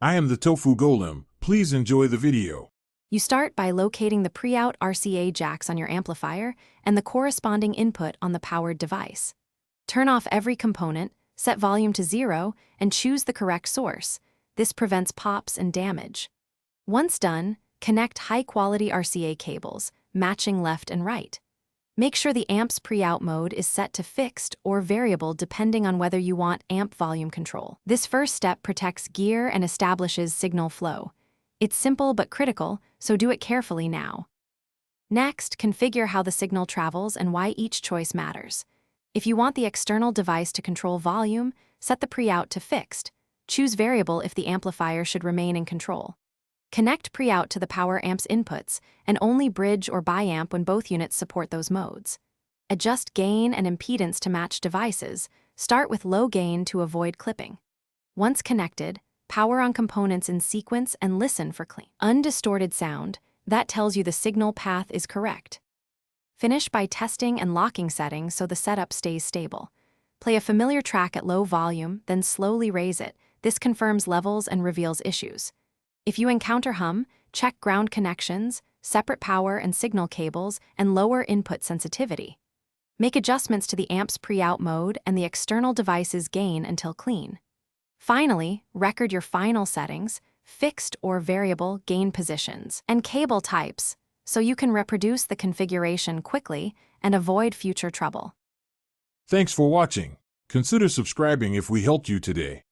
I am the Tofu Golem. Please enjoy the video. You start by locating the pre-out RCA jacks on your amplifier and the corresponding input on the powered device. Turn off every component, set volume to 0, and choose the correct source. This prevents pops and damage. Once done, connect high-quality RCA cables, matching left and right. Make sure the amp's pre-out mode is set to fixed or variable depending on whether you want amp volume control. This first step protects gear and establishes signal flow. It's simple but critical, so do it carefully now. Next, configure how the signal travels and why each choice matters. If you want the external device to control volume, set the pre-out to fixed. Choose variable if the amplifier should remain in control. Connect pre-out to the power amp's inputs, and only bridge or biamp when both units support those modes. Adjust gain and impedance to match devices. Start with low gain to avoid clipping. Once connected, power on components in sequence and listen for clean, undistorted sound. That tells you the signal path is correct. Finish by testing and locking settings so the setup stays stable. Play a familiar track at low volume, then slowly raise it. This confirms levels and reveals issues. If you encounter hum, check ground connections, separate power and signal cables, and lower input sensitivity. Make adjustments to the amp's pre-out mode and the external device's gain until clean. Finally, record your final settings, fixed or variable gain positions, and cable types, so you can reproduce the configuration quickly and avoid future trouble. Thanks for watching. Consider subscribing if we helped you today.